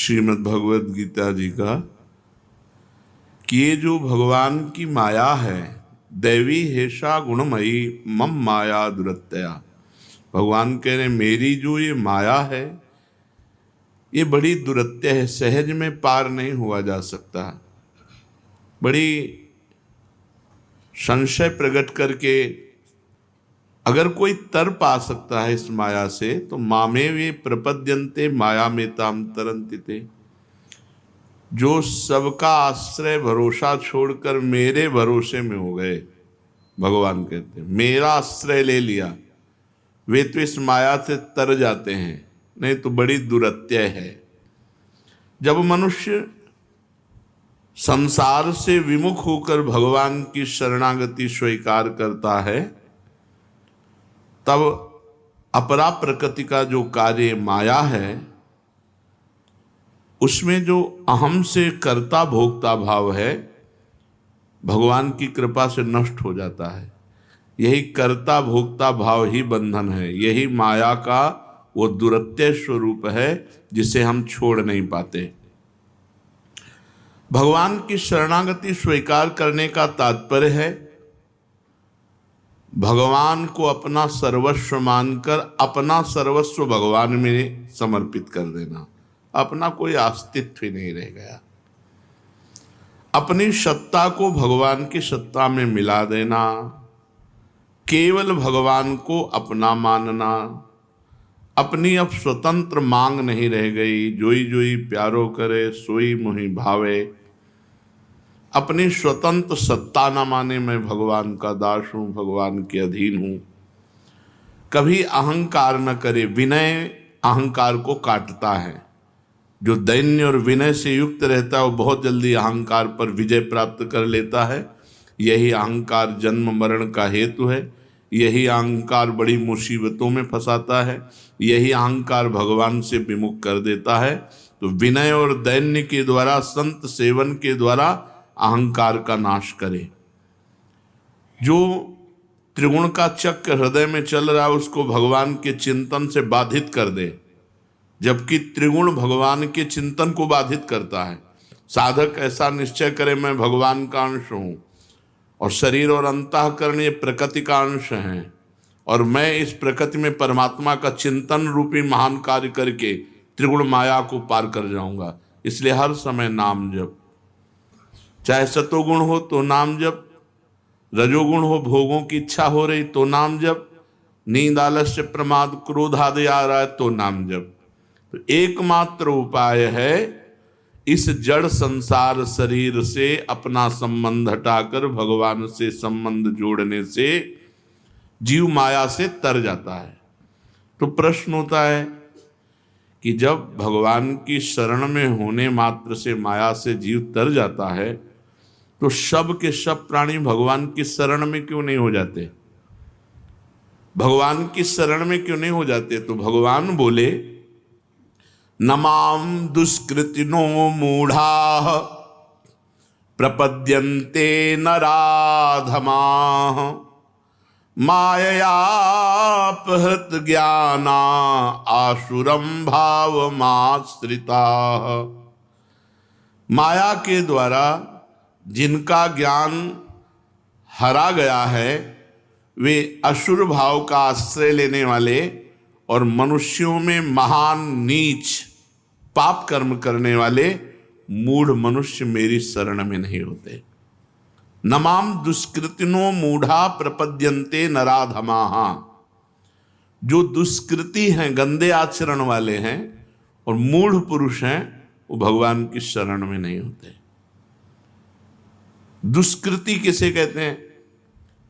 श्रीमद् भगवद गीता जी का कि ये जो भगवान की माया है, दैवी हेषा गुणमयी मम माया दुरत्यया। भगवान कह रहे मेरी जो ये माया है ये बड़ी दुरत्य है, सहज में पार नहीं हुआ जा सकता। बड़ी संशय प्रकट करके अगर कोई तर पा सकता है इस माया से तो मामे वे प्रपद्यन्ते माया में ताम तरन्ति ते। जो सबका आश्रय भरोसा छोड़कर मेरे भरोसे में हो गए, भगवान कहते हैं मेरा आश्रय ले लिया, वे तो इस माया से तर जाते हैं, नहीं तो बड़ी दुरत्य है। जब मनुष्य संसार से विमुख होकर भगवान की शरणागति स्वीकार करता है तब अपरा प्रकृति का जो कार्य माया है उसमें जो अहम से कर्ता भोक्ता भाव है भगवान की कृपा से नष्ट हो जाता है। यही कर्ता भोक्ता भाव ही बंधन है, यही माया का वो दुरत्य स्वरूप है जिसे हम छोड़ नहीं पाते। भगवान की शरणागति स्वीकार करने का तात्पर्य है भगवान को अपना सर्वस्व मानकर अपना सर्वस्व भगवान में समर्पित कर देना। अपना कोई अस्तित्व ही नहीं रह गया। अपनी सत्ता को भगवान की सत्ता में मिला देना, केवल भगवान को अपना मानना। अपनी अब स्वतंत्र मांग नहीं रह गई, जोई जोई प्यारो करे सोई मोहि भावे। अपनी स्वतंत्र सत्ता न माने मैं भगवान का दास हूँ, भगवान के अधीन हूँ। कभी अहंकार न करे, विनय अहंकार को काटता है। जो दैन्य और विनय से युक्त रहता है वो बहुत जल्दी अहंकार पर विजय प्राप्त कर लेता है। यही अहंकार जन्म मरण का हेतु है, यही अहंकार बड़ी मुसीबतों में फंसाता है, यही अहंकार भगवान से विमुख कर देता है। तो विनय और दैन्य के द्वारा, संत सेवन के द्वारा अहंकार का नाश करे। जो त्रिगुण का चक्र हृदय में चल रहा है उसको भगवान के चिंतन से बाधित कर दे, जबकि त्रिगुण भगवान के चिंतन को बाधित करता है। साधक ऐसा निश्चय करे मैं भगवान का अंश हूँ और शरीर और अंतःकरण ये प्रकृति का अंश हैं और मैं इस प्रकृति में परमात्मा का चिंतन रूपी महान कार्य करके त्रिगुण माया को पार कर जाऊंगा। इसलिए हर समय नाम जप, चाहे सतोगुण हो तो नाम जप, रजोगुण हो भोगों की इच्छा हो रही तो नाम जप, नींद आलस्य प्रमाद क्रोध आदि आ रहा है तो नाम जप। तो एकमात्र उपाय है इस जड़ संसार शरीर से अपना संबंध हटाकर भगवान से संबंध जोड़ने से जीव माया से तर जाता है। तो प्रश्न होता है कि जब भगवान की शरण में होने मात्र से माया से जीव तर जाता है तो सब के सब प्राणी भगवान की शरण में क्यों नहीं हो जाते? भगवान की शरण में क्यों नहीं हो जाते? तो भगवान बोले नमाम दुष्कृतिनो मूढ़ाः प्रपद्यन्ते नराधमाः माययापहृत ज्ञाना आसुरं भावमाश्रिताः। माया के द्वारा जिनका ज्ञान हरा गया है वे असुर भाव का आश्रय लेने वाले और मनुष्यों में महान नीच पाप कर्म करने वाले मूढ़ मनुष्य मेरी शरण में नहीं होते। नमाम दुष्कृतिनो मूढ़ा प्रपद्यन्ते नराधमाः। जो दुष्कृति हैं, गंदे आचरण वाले हैं और मूढ़ पुरुष हैं वो भगवान की शरण में नहीं होते। दुष्कृति किसे कहते हैं?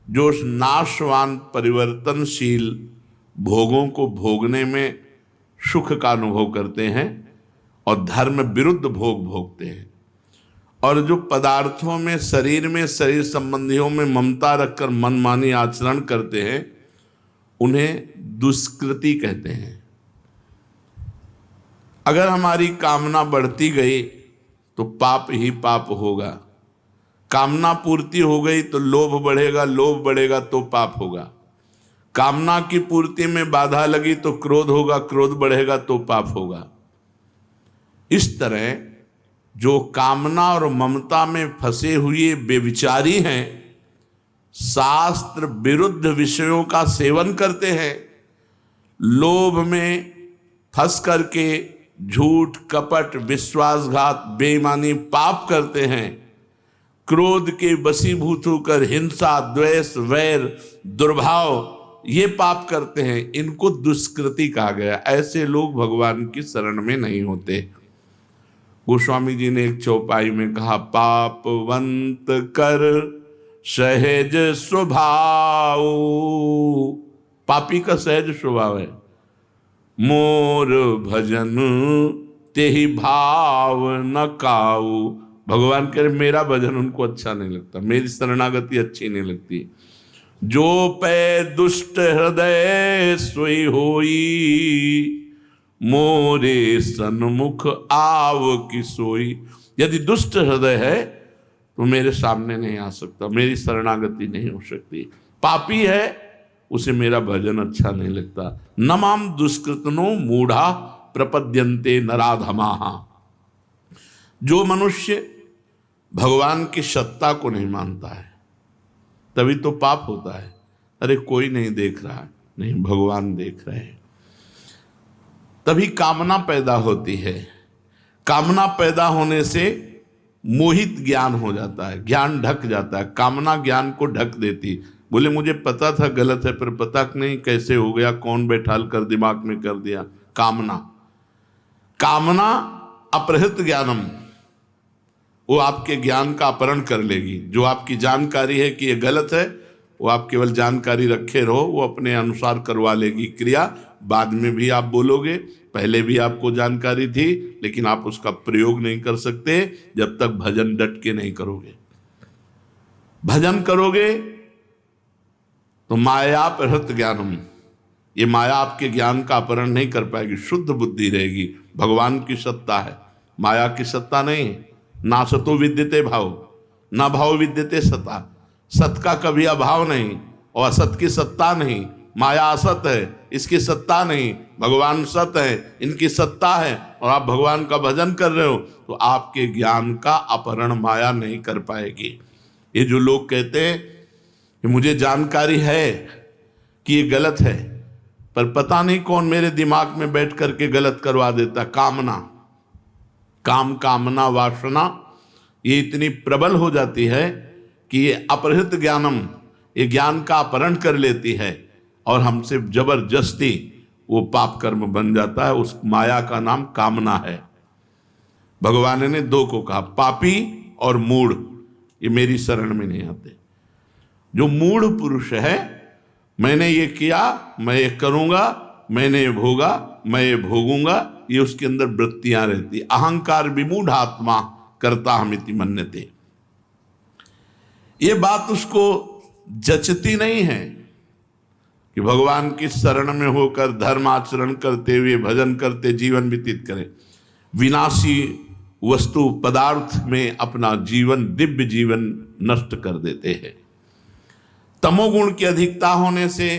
जो नाशवान परिवर्तनशील भोगों को भोगने में सुख का अनुभव करते हैं और धर्म विरुद्ध भोग भोगते हैं, और जो पदार्थों में शरीर संबंधियों में ममता रखकर मनमानी आचरण करते हैं उन्हें दुष्कृति कहते हैं। अगर हमारी कामना बढ़ती गई तो पाप ही पाप होगा। कामना पूर्ति हो गई तो लोभ बढ़ेगा, लोभ बढ़ेगा तो पाप होगा। कामना की पूर्ति में बाधा लगी तो क्रोध होगा, क्रोध बढ़ेगा तो पाप होगा। इस तरह जो कामना और ममता में फंसे हुए बेविचारी हैं, शास्त्र विरुद्ध विषयों का सेवन करते हैं, लोभ में फंस करके झूठ कपट विश्वासघात बेईमानी पाप करते हैं, क्रोध के वशीभूत होकर हिंसा द्वेष वैर दुर्भाव ये पाप करते हैं, इनको दुष्कृति कहा गया। ऐसे लोग भगवान की शरण में नहीं होते। गोस्वामी जी ने एक चौपाई में कहा, पापवंत कर सहज स्वभाव, पापी का सहज स्वभाव है, मोर भजन तेहि भाव न काऊ। भगवान कह रहे मेरा भजन उनको अच्छा नहीं लगता, मेरी शरणागति अच्छी नहीं लगती। जो पै दुष्ट हृदय सोई होई, मोरे सन्मुख आव की सोई। यदि दुष्ट हृदय है तो मेरे सामने नहीं आ सकता, मेरी शरणागति नहीं हो सकती। पापी है, उसे मेरा भजन अच्छा नहीं लगता। नमाम दुष्कृतनो मूढ़ा प्रपद्यन्ते नराधमाः। जो मनुष्य भगवान की सत्ता को नहीं मानता है, तभी तो पाप होता है। अरे कोई नहीं देख रहा, नहीं भगवान देख रहे हैं। तभी कामना पैदा होती है। कामना पैदा होने से मोहित ज्ञान हो जाता है, ज्ञान ढक जाता है। कामना ज्ञान को ढक देती। बोले मुझे पता था गलत है, पर पता नहीं कैसे हो गया, कौन बैठाल कर दिमाग में कर दिया। कामना, कामना अपहृत ज्ञानम, वो आपके ज्ञान का अपहरण कर लेगी। जो आपकी जानकारी है कि ये गलत है, वो आप केवल जानकारी रखे रहो, वो अपने अनुसार करवा लेगी क्रिया। बाद में भी आप बोलोगे, पहले भी आपको जानकारी थी, लेकिन आप उसका प्रयोग नहीं कर सकते जब तक भजन डट के नहीं करोगे। भजन करोगे तो माया अपहृत ज्ञानम, ये माया आपके ज्ञान का अपहरण नहीं कर पाएगी, शुद्ध बुद्धि रहेगी। भगवान की सत्ता है, माया की सत्ता नहीं है। ना सतो विद्यते भाव, ना भाव विद्यते सता। सत का कभी अभाव नहीं और असत की सत्ता नहीं। माया असत है, इसकी सत्ता नहीं। भगवान सत है, इनकी सत्ता है। और आप भगवान का भजन कर रहे हो तो आपके ज्ञान का अपहरण माया नहीं कर पाएगी। ये जो लोग कहते हैं कि मुझे जानकारी है कि ये गलत है, पर पता नहीं कौन मेरे दिमाग में बैठ करके गलत करवा देता। कामना, काम कामना वासना ये इतनी प्रबल हो जाती है कि ये अपहृत ज्ञानम, ये ज्ञान का अपहरण कर लेती है और हमसे जबरदस्ती वो पाप कर्म बन जाता है। उस माया का नाम कामना है। भगवान ने दो को कहा, पापी और मूढ़, ये मेरी शरण में नहीं आते। जो मूढ़ पुरुष है, मैंने ये किया, मैं ये करूंगा, मैंने ये भोगा, मैं ये भोगूंगा, ये उसके अंदर वृत्तियां रहती। अहंकार विमूढ़ आत्मा करता हमिति मन्यते। ये बात उसको जचती नहीं है कि भगवान की शरण में होकर धर्म आचरण करते हुए भजन करते जीवन व्यतीत करें। विनाशी वस्तु पदार्थ में अपना जीवन, दिव्य जीवन नष्ट कर देते हैं। तमोगुण की अधिकता होने से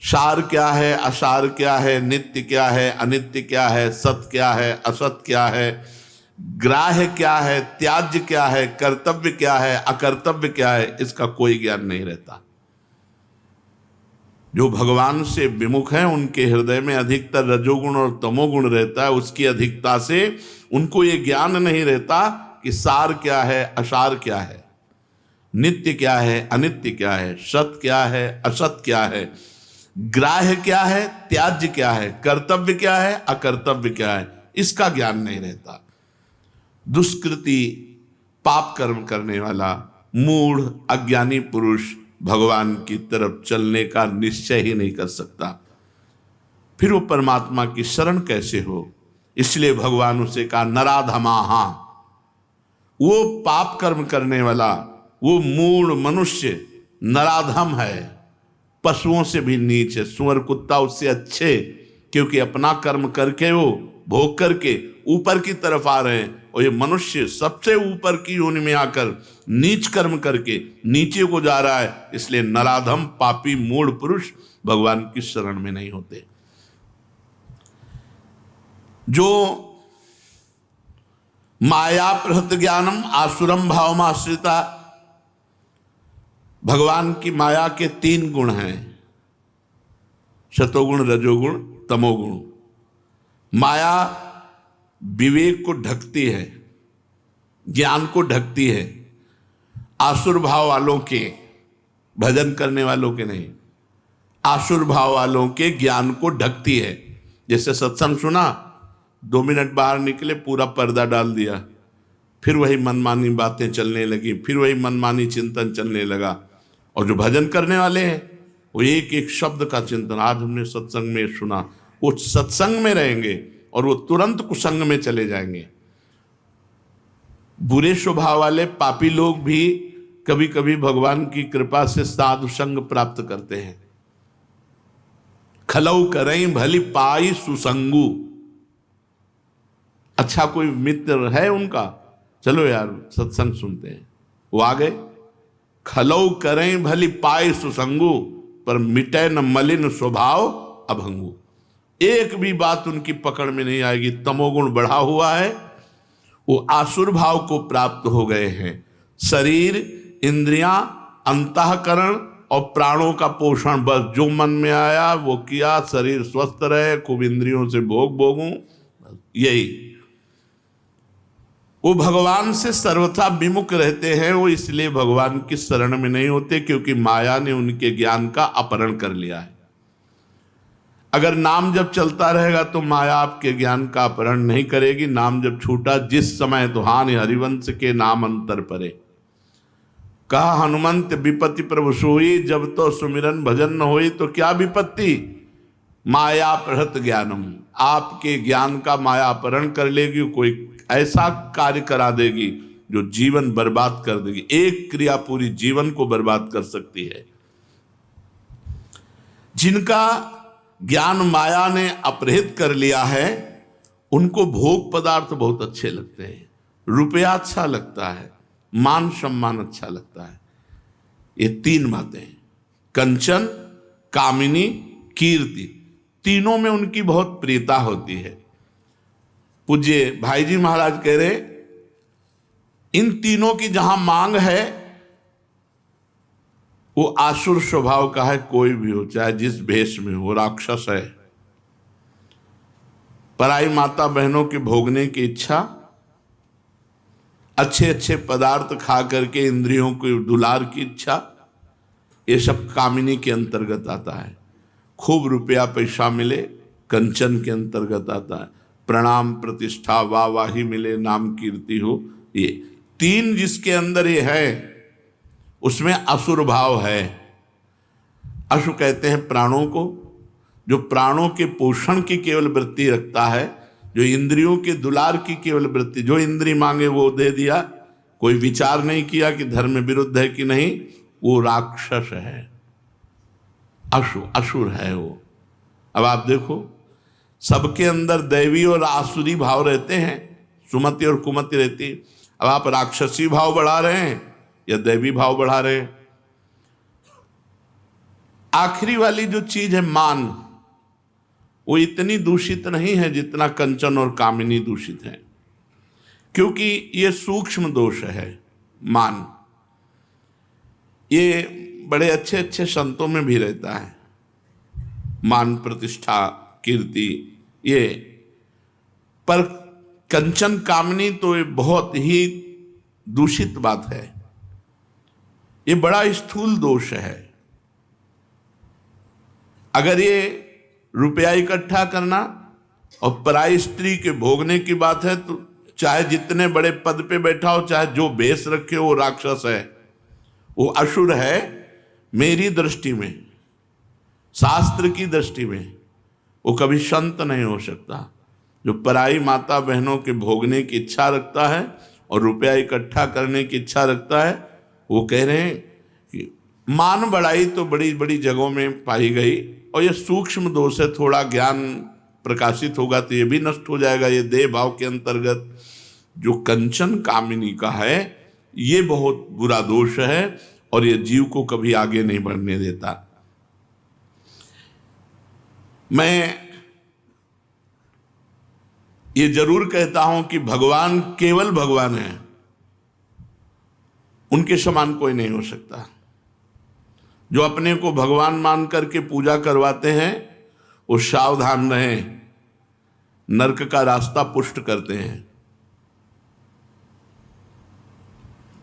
सार क्या है, असार क्या है, नित्य क्या है, अनित्य क्या है, सत क्या है, असत क्या है, ग्राह्य क्या है, त्याज्य क्या है, कर्तव्य क्या है, अकर्तव्य क्या है, इसका कोई ज्ञान नहीं रहता। जो भगवान से विमुख है उनके हृदय में अधिकतर रजोगुण और तमोगुण रहता है। उसकी अधिकता से उनको ये ज्ञान नहीं रहता कि सार क्या है, असार क्या है, नित्य क्या है, अनित्य क्या है, सत क्या है, असत क्या है, ग्राह्य क्या है, त्याज्य क्या है, कर्तव्य क्या है, अकर्तव्य क्या है, इसका ज्ञान नहीं रहता। दुष्कृति पाप कर्म करने वाला मूढ़ अज्ञानी पुरुष भगवान की तरफ चलने का निश्चय ही नहीं कर सकता। फिर वो परमात्मा की शरण कैसे हो? इसलिए भगवान उसे कहा नराधमाहा। वो पाप कर्म करने वाला, वो मूढ़ मनुष्य नराधम है, पशुओं से भी नीच है। सुअर कुत्ता उससे अच्छे, क्योंकि अपना कर्म करके वो भोग करके ऊपर की तरफ आ रहे हैं, और ये मनुष्य सबसे ऊपर की योनि में आकर नीच कर्म करके नीचे को जा रहा है। इसलिए नराधम पापी मूढ़ पुरुष भगवान की शरण में नहीं होते। जो माया प्रहत ज्ञानम आसुरम भाव आश्रिता। भगवान की माया के 3 गुण हैं, सतोगुण, रजोगुण, तमोगुण। माया विवेक को ढकती है, ज्ञान को ढकती है, आसुर भाव वालों के, भजन करने वालों के नहीं, आसुर भाव वालों के ज्ञान को ढकती है। जैसे सत्संग सुना, 2 मिनट बाहर निकले, पूरा पर्दा डाल दिया, फिर वही मनमानी बातें चलने लगी, फिर वही मनमानी चिंतन चलने लगा। और जो भजन करने वाले हैं वो एक एक शब्द का चिंतन, आज हमने सत्संग में सुना, वो सत्संग में रहेंगे और वो तुरंत कुसंग में चले जाएंगे। बुरे स्वभाव वाले पापी लोग भी कभी कभी भगवान की कृपा से साधु संग प्राप्त करते हैं। खलऊ करें भली पाई सुसंगु। अच्छा कोई मित्र है उनका, चलो यार सत्संग सुनते हैं, वो आ गए। खलऊ करें भली पाई सुसंगु, पर मिटे न मलिन स्वभाव अभंगु। एक भी बात उनकी पकड़ में नहीं आएगी। तमोगुण बढ़ा हुआ है, वो आसुर भाव को प्राप्त हो गए हैं। शरीर, इंद्रियां, अंतःकरण और प्राणों का पोषण, बस जो मन में आया वो किया, शरीर स्वस्थ रहे, खूब इंद्रियों से भोग भोगूं, यही। वो भगवान से सर्वथा विमुख रहते हैं। वो इसलिए भगवान की शरण में नहीं होते, क्योंकि माया ने उनके ज्ञान का अपहरण कर लिया है। अगर नाम जब चलता रहेगा तो माया आपके ज्ञान का अपहरण नहीं करेगी। नाम जब छूटा, जिस समय तो हानि हरिवंश के नाम अंतर परे। कहा हनुमंत विपत्ति प्रभु सोई, जब तो सुमिरन भजन न होई। तो क्या विपत्ति? माया प्रहत ज्ञानम, आपके ज्ञान का माया अपहरण कर लेगी। कोई ऐसा कार्य करा देगी जो जीवन बर्बाद कर देगी। एक क्रिया पूरी जीवन को बर्बाद कर सकती है। जिनका ज्ञान माया ने अपहृत कर लिया है, उनको भोग पदार्थ बहुत अच्छे लगते हैं, रुपया अच्छा लगता है, मान सम्मान अच्छा लगता है। ये 3 बातें, कंचन, कामिनी, कीर्ति, तीनों में उनकी बहुत प्रियता होती है। पूज्य भाई जी महाराज कह रहे, इन तीनों की जहां मांग है वो आसुर स्वभाव का है। कोई भी हो, चाहे जिस भेष में हो, राक्षस है। पराई माता बहनों के भोगने की इच्छा, अच्छे अच्छे पदार्थ खा करके इंद्रियों को दुलार की इच्छा, ये सब कामिनी के अंतर्गत आता है। खूब रुपया पैसा मिले, कंचन के अंतर्गत आता है। प्रणाम प्रतिष्ठा वाहवाही मिले, नाम कीर्ति हो, ये 3 जिसके अंदर ये है, उसमें असुर भाव है। अशु कहते हैं प्राणों को, जो प्राणों के पोषण की केवल वृत्ति रखता है, जो इंद्रियों के दुलार की केवल वृत्ति, जो इंद्री मांगे वो दे दिया, कोई विचार नहीं किया कि धर्म विरुद्ध है कि नहीं, वो राक्षस है, असुर है वो। अब आप देखो, सबके अंदर दैवी और आसुरी भाव रहते हैं, सुमति और कुमति रहती। अब आप राक्षसी भाव बढ़ा रहे हैं या दैवी भाव बढ़ा रहे हैं? आखिरी वाली जो चीज है मान, वो इतनी दूषित नहीं है जितना कंचन और कामिनी दूषित है, क्योंकि ये सूक्ष्म दोष है। मान ये बड़े अच्छे अच्छे संतों में भी रहता है, मान, प्रतिष्ठा, कीर्ति, ये। पर कंचन कामनी तो ये बहुत ही दूषित बात है, ये बड़ा स्थूल दोष है। अगर ये रुपया इकट्ठा करना और पराई स्त्री के भोगने की बात है, तो चाहे जितने बड़े पद पे बैठा हो, चाहे जो भेष रखे हो, वो राक्षस है, वो असुर है। मेरी दृष्टि में, शास्त्र की दृष्टि में, वो कभी संत नहीं हो सकता। जो पराई माता बहनों के भोगने की इच्छा रखता है और रुपया इकट्ठा करने की इच्छा रखता है, वो कह रहे हैं कि मान बढ़ाई तो बड़ी बड़ी जगहों में पाई गई, और ये सूक्ष्म दोष है। थोड़ा ज्ञान प्रकाशित होगा तो ये भी नष्ट हो जाएगा। ये देह भाव के अंतर्गत जो कंचन कामिनी का है, ये बहुत बुरा दोष है और ये जीव को कभी आगे नहीं बढ़ने देता। मैं ये जरूर कहता हूं कि भगवान केवल भगवान है, उनके समान कोई नहीं हो सकता। जो अपने को भगवान मान करके पूजा करवाते हैं वो सावधान रहें, नरक का रास्ता पुष्ट करते हैं।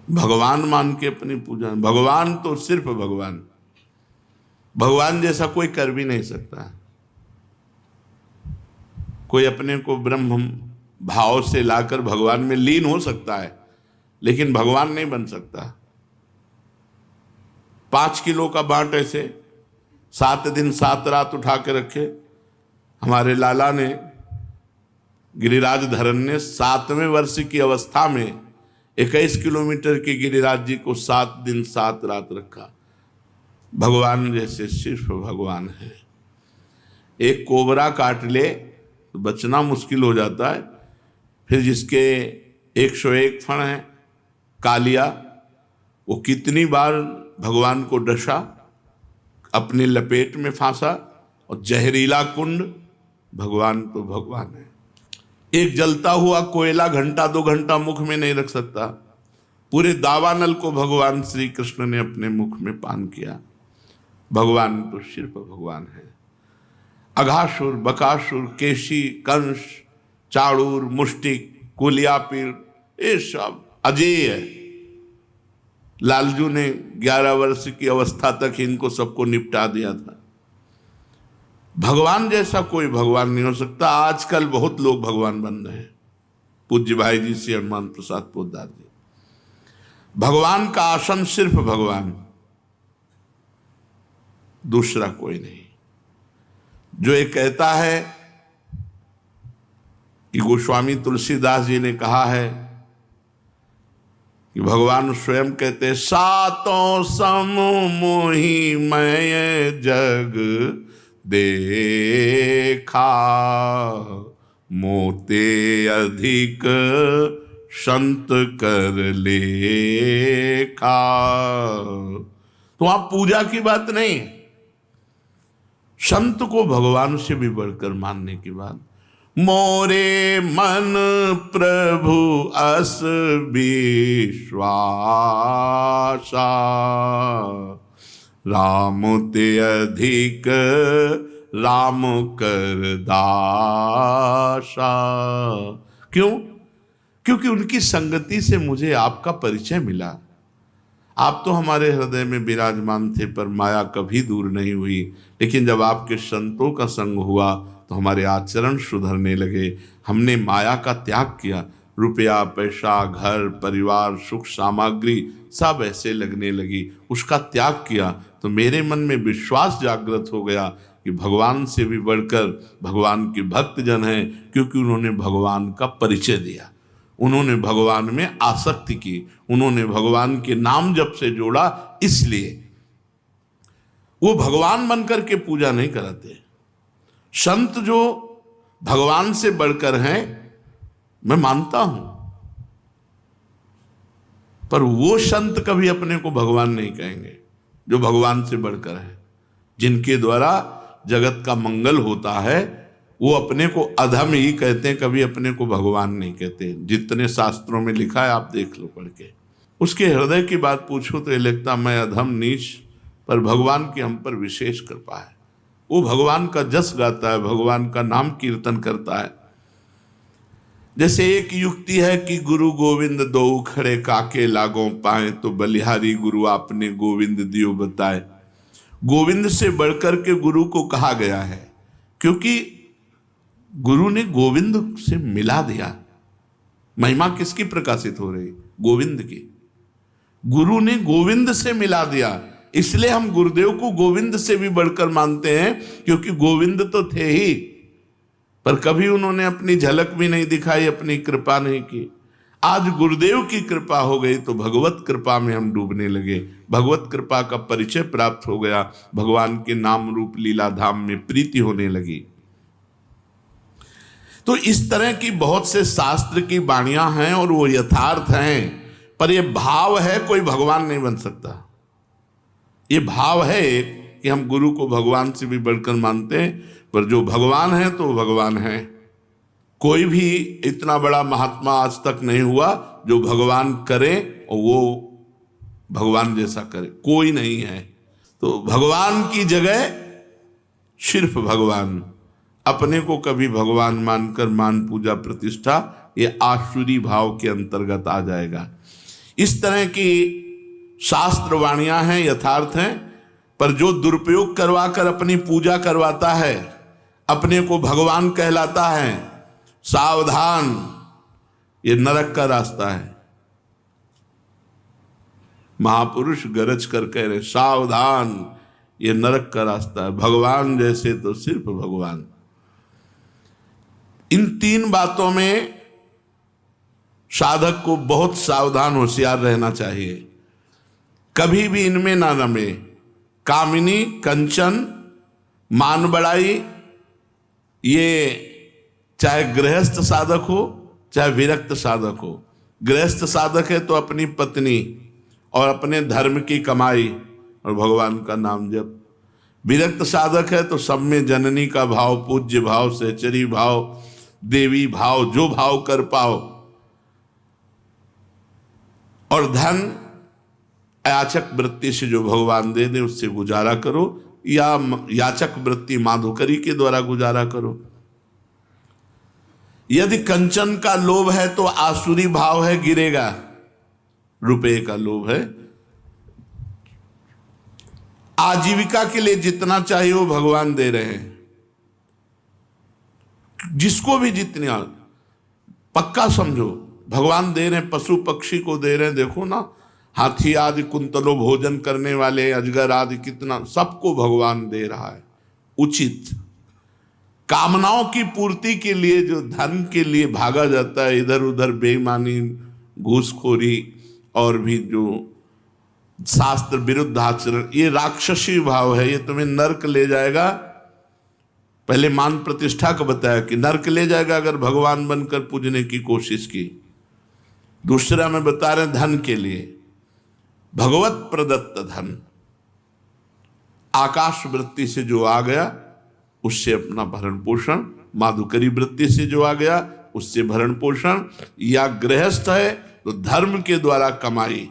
भगवान मान के अपनी पूजा, भगवान तो सिर्फ भगवान, भगवान जैसा कोई कर भी नहीं सकता। कोई अपने को ब्रह्म भाव से लाकर भगवान में लीन हो सकता है, लेकिन भगवान नहीं बन सकता। 5 किलो का बांट ऐसे 7 दिन 7 रात उठा के रखे हमारे लाला ने, गिरिराज धरन ने 7वें वर्ष की अवस्था में 21 किलोमीटर के गिरिराज जी को 7 दिन 7 रात रखा। भगवान जैसे सिर्फ भगवान है। एक कोबरा काट ले तो बचना मुश्किल हो जाता है, फिर जिसके 101 फण है कालिया, वो कितनी बार भगवान को डसा, अपने लपेट में फांसा, और जहरीला कुंड, भगवान तो भगवान है। एक जलता हुआ कोयला घंटा 2 घंटा मुख में नहीं रख सकता, पूरे दावानल को भगवान श्री कृष्ण ने अपने मुख में पान किया। भगवान तो सिर्फ भगवान है। अघासुर, बकासुर, केशी, कंस, चाणूर, मुष्टिक, कुलियापीड़, ये सब अजेय है। लालजू ने 11 वर्ष की अवस्था तक इनको सबको निपटा दिया था। भगवान जैसा कोई भगवान नहीं हो सकता। आजकल बहुत लोग भगवान बन रहे हैं। पूज्य भाई जी श्री हनुमान प्रसाद पोद्दार जी, भगवान का आसन सिर्फ भगवान, दूसरा कोई नहीं। जो ये कहता है कि गोस्वामी तुलसीदास जी ने कहा है कि भगवान स्वयं कहते, सातों सम मोहि मैं जग देखा, मोते अधिक संत कर लेखा। तो वहां पूजा की बात नहीं, संत को भगवान से भी बढ़कर मानने की बात। मोरे मन प्रभु अस विश्वासा, राम ते अधिक राम कर दासा। क्यों? क्योंकि उनकी संगति से मुझे आपका परिचय मिला। आप तो हमारे हृदय में विराजमान थे, पर माया कभी दूर नहीं हुई। लेकिन जब आपके संतों का संग हुआ तो हमारे आचरण सुधरने लगे। हमने माया का त्याग किया। रुपया, पैसा, घर, परिवार, सुख सामग्री सब ऐसे लगने लगी, उसका त्याग किया तो मेरे मन में विश्वास जागृत हो गया कि भगवान से भी बढ़कर भगवान के भक्त जन हैं, क्योंकि उन्होंने भगवान का परिचय दिया, उन्होंने भगवान में आसक्ति की, उन्होंने भगवान के नाम जप से जोड़ा। इसलिए वो भगवान बनकर के पूजा नहीं कराते। संत जो भगवान से बढ़कर हैं मैं मानता हूं, पर वो संत कभी अपने को भगवान नहीं कहेंगे जो भगवान से बढ़कर है। जिनके द्वारा जगत का मंगल होता है वो अपने को अधम ही कहते हैं, कभी अपने को भगवान नहीं कहते। जितने शास्त्रों में लिखा है आप देख लो पढ़ के। उसके हृदय की बात पूछो तो ये लगता मैं अधम नीच, पर भगवान की हम पर विशेष कृपा है। वो भगवान का जस गाता है, भगवान का नाम कीर्तन करता है। जैसे एक युक्ति है कि गुरु गोविंद दो खड़े काके लागों पाए, तो बलिहारी गुरु आपने गोविंद दियो बताए। गोविंद से बढ़कर के गुरु को कहा गया है, क्योंकि गुरु ने गोविंद से मिला दिया। महिमा किसकी प्रकाशित हो रही? गोविंद की। गुरु ने गोविंद से मिला दिया, इसलिए हम गुरुदेव को गोविंद से भी बढ़कर मानते हैं, क्योंकि गोविंद तो थे ही, पर कभी उन्होंने अपनी झलक भी नहीं दिखाई, अपनी कृपा नहीं की। आज गुरुदेव की कृपा हो गई तो भगवत कृपा में हम डूबने लगे। भगवत कृपा का परिचय प्राप्त हो गया, भगवान के नाम रूप लीला धाम में प्रीति होने लगी। तो इस तरह की बहुत से शास्त्र की वाणियां हैं और वो यथार्थ हैं, पर ये भाव है कोई भगवान नहीं बन सकता। ये भाव है कि हम गुरु को भगवान से भी बढ़कर मानते हैं, पर जो भगवान है तो भगवान है, कोई भी इतना बड़ा महात्मा आज तक नहीं हुआ जो भगवान करे और वो भगवान जैसा करे, कोई नहीं है। तो भगवान की जगह सिर्फ भगवान, अपने को कभी भगवान मानकर मान पूजा प्रतिष्ठा, ये आसुरी भाव के अंतर्गत आ जाएगा। इस तरह की शास्त्र वाणियां हैं, यथार्थ हैं, पर जो दुरुपयोग करवाकर अपनी पूजा करवाता है, अपने को भगवान कहलाता है, सावधान, ये नरक का रास्ता है। महापुरुष गरज कर कह रहे सावधान, ये नरक का रास्ता है। भगवान जैसे तो सिर्फ भगवान। इन तीन बातों में साधक को बहुत सावधान होशियार रहना चाहिए, कभी भी इनमें ना रमे। कामिनी, कंचन, मान बढ़ाई, ये चाहे गृहस्थ साधक हो चाहे विरक्त साधक हो। गृहस्थ साधक है तो अपनी पत्नी और अपने धर्म की कमाई और भगवान का नाम जप। विरक्त साधक है तो सब में जननी का भाव, पूज्य भाव, सहचरी भाव, देवी भाव, जो भाव कर पाओ। और धन याचक वृत्ति से जो भगवान दे दे उससे गुजारा करो, या याचक वृत्ति माधुकरी के द्वारा गुजारा करो। यदि कंचन का लोभ है तो आसुरी भाव है, गिरेगा। रुपए का लोभ है, आजीविका के लिए जितना चाहिए वो भगवान दे रहे हैं, जिसको भी जितनी, पक्का समझो भगवान दे रहे हैं। पशु पक्षी को दे रहे हैं, देखो ना, हाथी आदि, कुंतलों भोजन करने वाले, अजगर आदि, कितना सबको भगवान दे रहा है उचित। कामनाओं की पूर्ति के लिए जो धन के लिए भागा जाता है, इधर उधर बेईमानी, घूसखोरी और भी जो शास्त्र विरुद्ध आचरण, ये राक्षसी भाव है, ये तुम्हें नरक ले जाएगा। पहले मान प्रतिष्ठा को बताया कि नरक ले जाएगा अगर भगवान बनकर पूजने की कोशिश की। दूसरा में बता रहे धन के लिए, भगवत प्रदत्त धन, आकाश वृत्ति से जो आ गया उससे अपना भरण पोषण, माधुकरी वृत्ति से जो आ गया उससे भरण पोषण, या गृहस्थ है तो धर्म के द्वारा कमाई,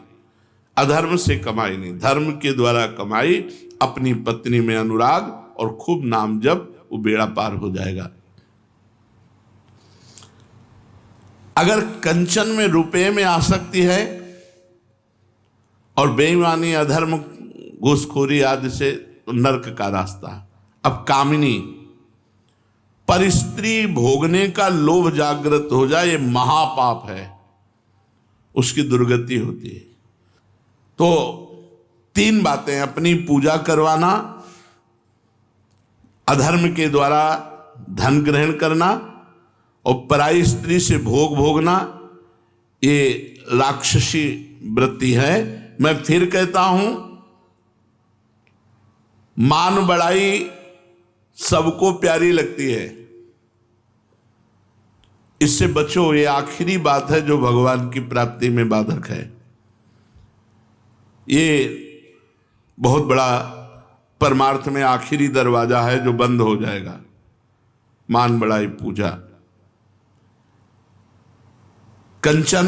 अधर्म से कमाई नहीं, धर्म के द्वारा कमाई, अपनी पत्नी में अनुराग और खूब नाम जप, वो बेड़ा पार हो जाएगा। अगर कंचन में, रुपए में आसक्ति है और बेईमानी, अधर्म, घूसखोरी आदि से, तो नरक का रास्ता। अब कामिनी, पर स्त्री भोगने का लोभ जागृत हो जाए, ये महापाप है, उसकी दुर्गति होती है। तो तीन बातें, अपनी पूजा करवाना, अधर्म के द्वारा धन ग्रहण करना और पराई स्त्री से भोग भोगना, ये राक्षसी वृत्ति है। मैं फिर कहता हूं, मान बढ़ाई सबको प्यारी लगती है, इससे बचो। ये आखिरी बात है जो भगवान की प्राप्ति में बाधक है। ये बहुत बड़ा परमार्थ में आखिरी दरवाजा है जो बंद हो जाएगा, मान बढ़ाई पूजा। कंचन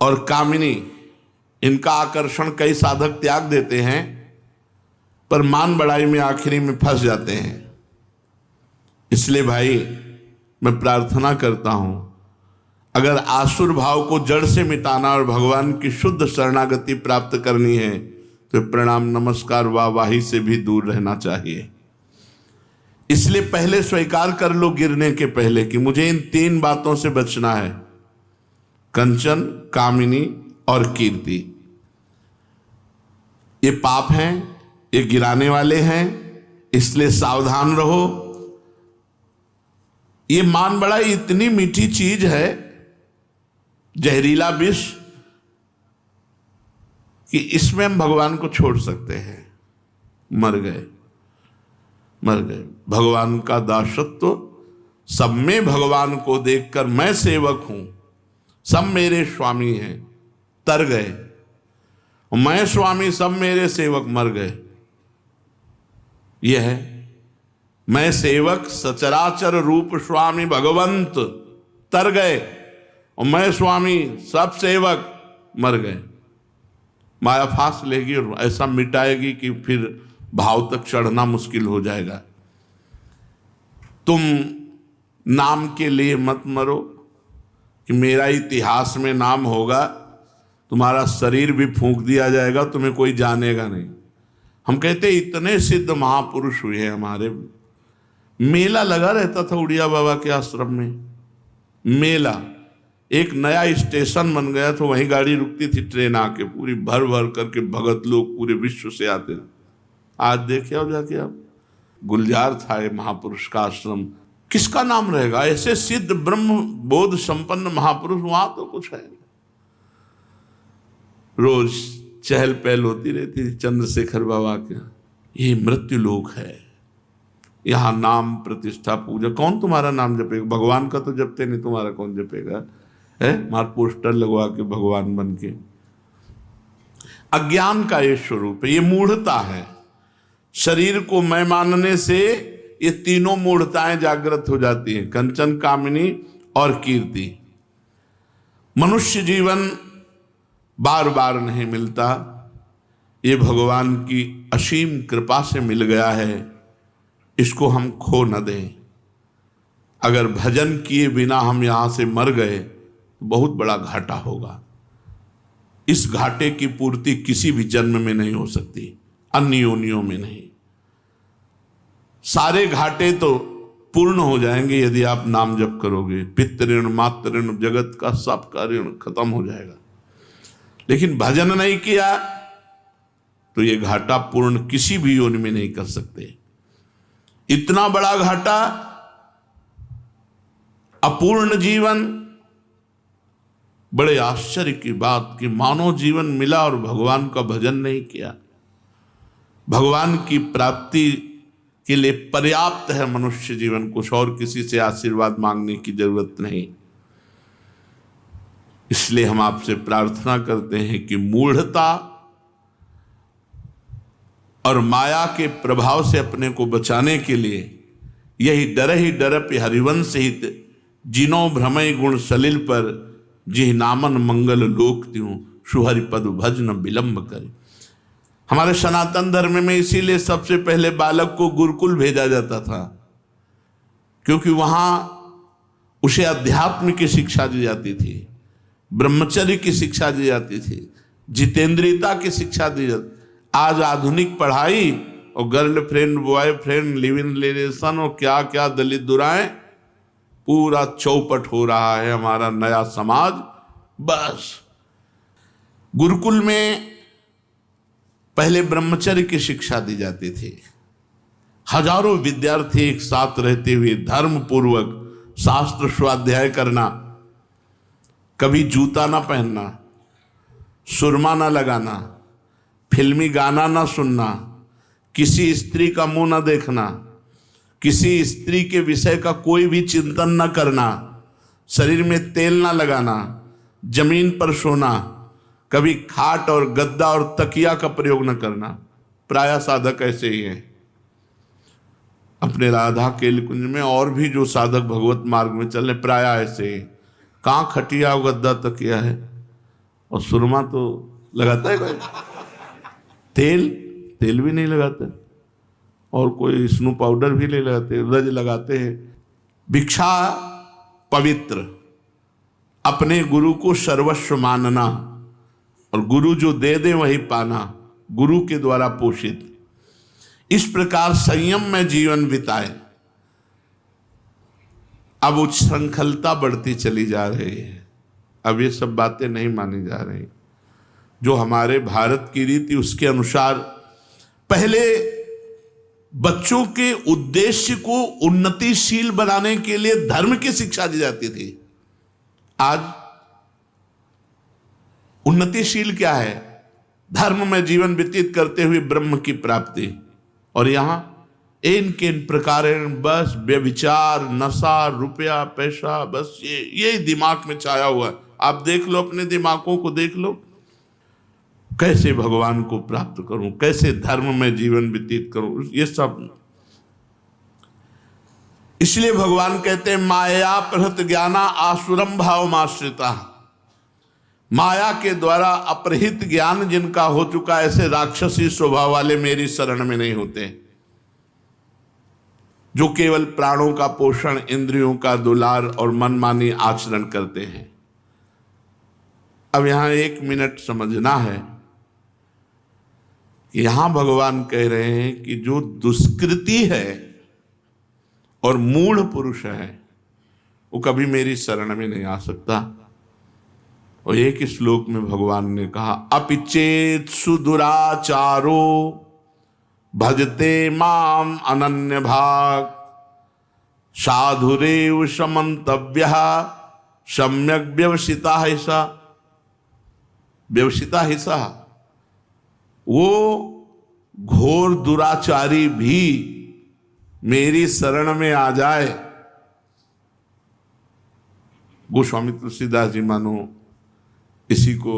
और कामिनी, इनका आकर्षण कई साधक त्याग देते हैं, पर मान बढ़ाई में आखिरी में फंस जाते हैं। इसलिए भाई मैं प्रार्थना करता हूं, अगर आसुर भाव को जड़ से मिटाना और भगवान की शुद्ध शरणागति प्राप्त करनी है तो प्रणाम नमस्कार वाहवाही से भी दूर रहना चाहिए। इसलिए पहले स्वीकार कर लो गिरने के पहले कि मुझे इन तीन बातों से बचना है, कंचन, कामिनी और कीर्ति। ये पाप हैं, ये गिराने वाले हैं, इसलिए सावधान रहो। ये मान बढ़ाई इतनी मीठी चीज है, जहरीला विष, कि इसमें हम भगवान को छोड़ सकते हैं। मर गए, मर गए। भगवान का दासत्व, सब में भगवान को देखकर मैं सेवक हूं, सब मेरे स्वामी हैं, तर गए। मैं स्वामी, सब मेरे सेवक, मर गए। यह है मैं सेवक सचराचर रूप स्वामी भगवंत तर गए, और मैं स्वामी सब सेवक मर गए। माया फांस लेगी और ऐसा मिटाएगी कि फिर भाव तक चढ़ना मुश्किल हो जाएगा। तुम नाम के लिए मत मरो कि मेरा इतिहास में नाम होगा, तुम्हारा शरीर भी फूंक दिया जाएगा, तुम्हें कोई जानेगा नहीं। हम कहते इतने सिद्ध महापुरुष हुए हैं हमारे। मेला लगा रहता था उड़िया बाबा के आश्रम में, मेला। एक नया स्टेशन बन गया तो वहीं गाड़ी रुकती थी, ट्रेन आके पूरी भर भर करके भगत लोग पूरे विश्व से आते थे। आज देखे हो जाके आप, गुलजार था ये महापुरुष का आश्रम, किसका नाम रहेगा? ऐसे सिद्ध ब्रह्म बोध संपन्न महापुरुष वहां तो कुछ है। रोज चहल पहल होती रहती थी चंद्रशेखर बाबा के। ये मृत्यु लोक है, यहाँ नाम प्रतिष्ठा पूजा। कौन तुम्हारा नाम जपेगा? भगवान का तो जपते नहीं, तुम्हारा कौन जपेगा? है मार पोस्टर लगवा के भगवान बन के। अज्ञान का ये स्वरूप है, ये मूढ़ता है। शरीर को मैं मानने से ये तीनों मूढ़ताएं जागृत हो जाती हैं, कंचन, कामिनी और कीर्ति। मनुष्य जीवन बार बार नहीं मिलता, ये भगवान की असीम कृपा से मिल गया है, इसको हम खो न दें। अगर भजन किए बिना हम यहां से मर गए तो बहुत बड़ा घाटा होगा। इस घाटे की पूर्ति किसी भी जन्म में नहीं हो सकती, अन्य योनियों में नहीं। सारे घाटे तो पूर्ण हो जाएंगे यदि आप नाम जप करोगे। पितृ ऋण, मातृ ऋण, जगत का सबका ऋण खत्म हो जाएगा। लेकिन भजन नहीं किया तो ये घाटा पूर्ण किसी भी योनि में नहीं कर सकते। इतना बड़ा घाटा, अपूर्ण जीवन। बड़े आश्चर्य की बात कि मानव जीवन मिला और भगवान का भजन नहीं किया। भगवान की प्राप्ति के लिए पर्याप्त है मनुष्य जीवन, कुछ और किसी से आशीर्वाद मांगने की जरूरत नहीं। इसलिए हम आपसे प्रार्थना करते हैं कि मूढ़ता और माया के प्रभाव से अपने को बचाने के लिए यही डरप हरिवंश हित जिनो भ्रमय गुण सलिल पर जिह नामन मंगल लोक त्यों सुहरि पद भजन विलंब करे। हमारे सनातन धर्म में इसीलिए सबसे पहले बालक को गुरुकुल भेजा जाता था, क्योंकि वहां उसे अध्यात्म की शिक्षा दी जाती थी, ब्रह्मचर्य की शिक्षा दी जाती थी, जितेंद्रियता की शिक्षा दी जाती। आज आधुनिक पढ़ाई और girlfriend, boyfriend, live in relation और क्या क्या दलित दुराएं, पूरा चौपट हो रहा है हमारा नया समाज। बस गुरुकुल में पहले ब्रह्मचर्य की शिक्षा दी जाती थी। हजारों विद्यार्थी एक साथ रहते हुए धर्म पूर्वक शास्त्र स्वाध्याय करना, कभी जूता ना पहनना, सुरमा ना लगाना, फिल्मी गाना ना सुनना, किसी स्त्री का मुंह ना देखना, किसी स्त्री के विषय का कोई भी चिंतन ना करना, शरीर में तेल ना लगाना, जमीन पर सोना, कभी खाट और गद्दा और तकिया का प्रयोग न करना। प्राय साधक ऐसे ही हैं अपने राधा केल कुंज में, और भी जो साधक भगवत मार्ग में चल रहे प्राय ऐसे ही। कहाँ खटिया और गद्दा तकिया है, और सुरमा तो लगाता है कोई? तेल भी नहीं लगाते, और कोई स्नो पाउडर भी नहीं लगाते, रज लगाते हैं। भिक्षा पवित्र, अपने गुरु को सर्वस्व मानना, और गुरु जो दे दे वही पाना, गुरु के द्वारा पोषित। इस प्रकार संयम में जीवन बिताए। अब उच्छृंखलता बढ़ती चली जा रही है, अब ये सब बातें नहीं मानी जा रही। जो हमारे भारत की रीति उसके अनुसार पहले बच्चों के उद्देश्य को उन्नतिशील बनाने के लिए धर्म की शिक्षा दी जाती थी। आज उन्नतिशील क्या है? धर्म में जीवन व्यतीत करते हुए ब्रह्म की प्राप्ति। और यहां इनके इन प्रकार बस व्यभिचार, नशा, रुपया, पैसा, बस ये दिमाग में छाया हुआ है। आप देख लो, अपने दिमागों को देख लो, कैसे भगवान को प्राप्त करूं, कैसे धर्म में जीवन व्यतीत करूं, ये सब इसलिए भगवान कहते हैं माया प्रहत ज्ञाना आसुरम भावमाश्रिता। माया के द्वारा अपरहित ज्ञान जिनका हो चुका, ऐसे राक्षसी स्वभाव वाले मेरी शरण में नहीं होते, जो केवल प्राणों का पोषण, इंद्रियों का दुलार और मनमानी आचरण करते हैं। अब यहां 1 मिनट समझना है, यहां भगवान कह रहे हैं कि जो दुष्कृति है और मूढ़ पुरुष है वो कभी मेरी शरण में नहीं आ सकता। और एक श्लोक में भगवान ने कहा अपिचेत सुदुराचारो भजते माम अनन्य भाग साधुरेव समन्तव्यः सम्यक व्यवसिता हिसा। व्यवसिता हिसा, वो घोर दुराचारी भी मेरी शरण में आ जाए। गोस्वामी तुलसीदास जी मानो इसी को,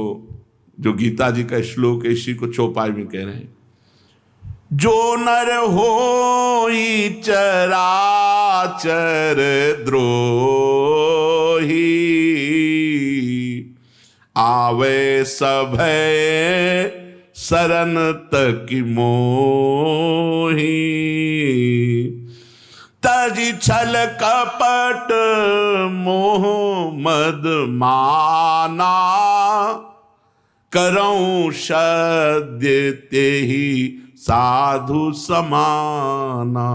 जो गीता जी का श्लोक है, इसी को चौपाई में कह रहे हैं, जो नर होई चराचर द्रोही आवे सभय शरण तक मोही तजी छल कपट मोह मद माना करऊं सद्य तेहि साधु समाना।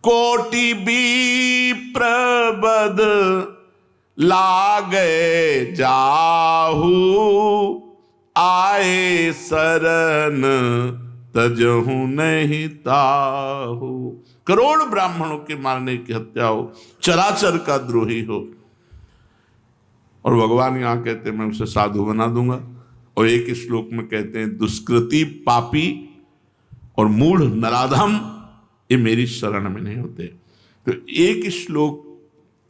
कोटि विप्रबद लागे जाहू आए शरण तजहू नहीं ताहू। करोड़ ब्राह्मणों के मारने की हत्या हो, चराचर का द्रोही हो, और भगवान यहां कहते हैं मैं उसे साधु बना दूंगा। और एक श्लोक में कहते हैं दुष्कृति पापी और मूढ़ नराधम ये मेरी शरण में नहीं होते। तो एक श्लोक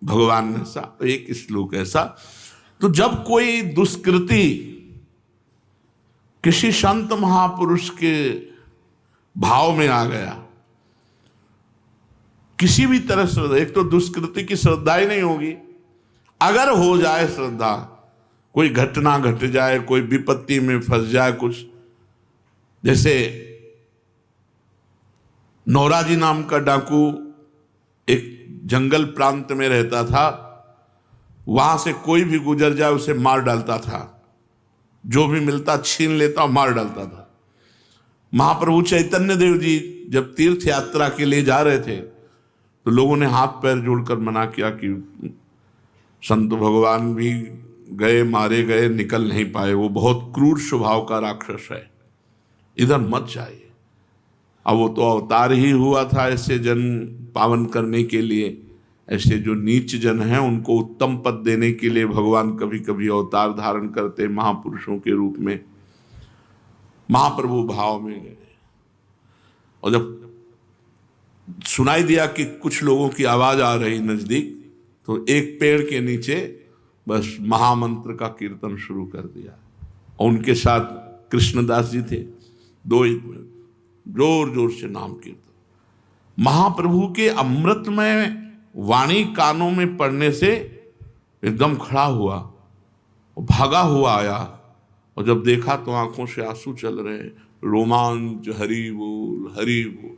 भगवान ने ऐसा, एक श्लोक ऐसा। तो जब कोई दुष्कृति किसी संत महापुरुष के भाव में आ गया, किसी भी तरह श्रद्धा, एक तो दुष्कृति की श्रद्धा ही नहीं होगी, अगर हो जाए श्रद्धा, कोई घटना घट जाए, कोई विपत्ति में फंस जाए, कुछ जैसे नौराजी नाम का डाकू एक जंगल प्रांत में रहता था, वहां से कोई भी गुजर जाए उसे मार डालता था, जो भी मिलता छीन लेता और मार डालता था। महाप्रभु चैतन्य देव जी जब तीर्थ यात्रा के लिए जा रहे थे तो लोगों ने हाथ पैर जोड़कर मना किया कि संत भगवान भी गए, मारे गए, निकल नहीं पाए, वो बहुत क्रूर स्वभाव का राक्षस है, इधर मत जाइए। अब वो तो अवतार ही हुआ था ऐसे जन पावन करने के लिए, ऐसे जो नीच जन हैं उनको उत्तम पद देने के लिए भगवान कभी कभी अवतार धारण करते महापुरुषों के रूप में। महाप्रभु भाव में गए और जब सुनाई दिया कि कुछ लोगों की आवाज आ रही नजदीक, तो एक पेड़ के नीचे बस महामंत्र का कीर्तन शुरू कर दिया। और उनके साथ कृष्णदास जी थे, दो जोर जोर से नाम कीर्तन। महाप्रभु के अमृतमय वाणी कानों में पड़ने से एकदम खड़ा हुआ, भागा हुआ आया, और जब देखा तो आंखों से आंसू चल रहे, रोमांच, हरि बोल हरि बोल।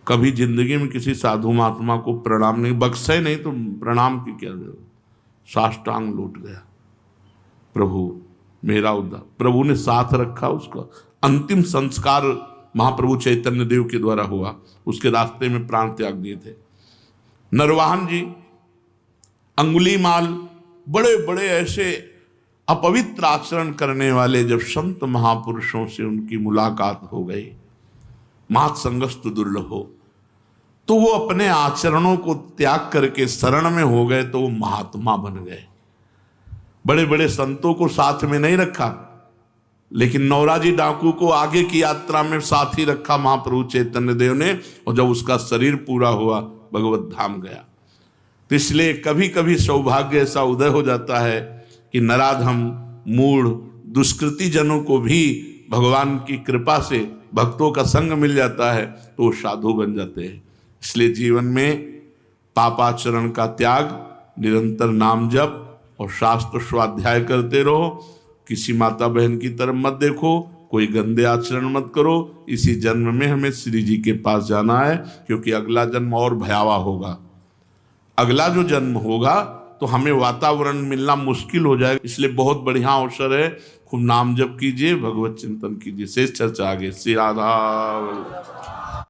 कभी जिंदगी में किसी साधु महात्मा को प्रणाम नहीं, बख्शे नहीं तो प्रणाम की क्या जरूरत, साष्टांग लौट गया, प्रभु मेरा उद्धार। प्रभु ने साथ रखा उसका। अंतिम संस्कार महाप्रभु चैतन्य देव के द्वारा हुआ, उसके रास्ते में प्राण त्याग दिए थे। नरवाहन जी, अंगुलीमाल, बड़े बड़े ऐसे अपवित्र आचरण करने वाले, जब संत महापुरुषों से उनकी मुलाकात हो गई, मात संगस्तु दुर्लभो, तो वो अपने आचरणों को त्याग करके शरण में हो गए, तो वो महात्मा बन गए। बड़े बड़े संतों को साथ में नहीं रखा, लेकिन नौराजी डाकू को आगे की यात्रा में साथ ही रखा महाप्रभु चैतन्य देव ने, और जब उसका शरीर पूरा हुआ भगवत धाम गया। तो इसलिए कभी कभी सौभाग्य ऐसा उदय हो जाता है कि नराधम, मूढ़, दुष्कृति जनों को भी भगवान की कृपा से भक्तों का संग मिल जाता है, तो वो साधु बन जाते हैं। इसलिए जीवन में पापाचरण का त्याग, निरंतर नाम जप और शास्त्र स्वाध्याय करते रहो। किसी माता बहन की तरफ मत देखो, कोई गंदे आचरण मत करो। इसी जन्म में हमें श्री जी के पास जाना है, क्योंकि अगला जन्म और भयावह होगा। अगला जो जन्म होगा तो हमें वातावरण मिलना मुश्किल हो जाएगा। इसलिए बहुत बढ़िया अवसर है, खूब नाम जप कीजिए, भगवत चिंतन कीजिए। शेष चर्चा आगे। श्री राधा।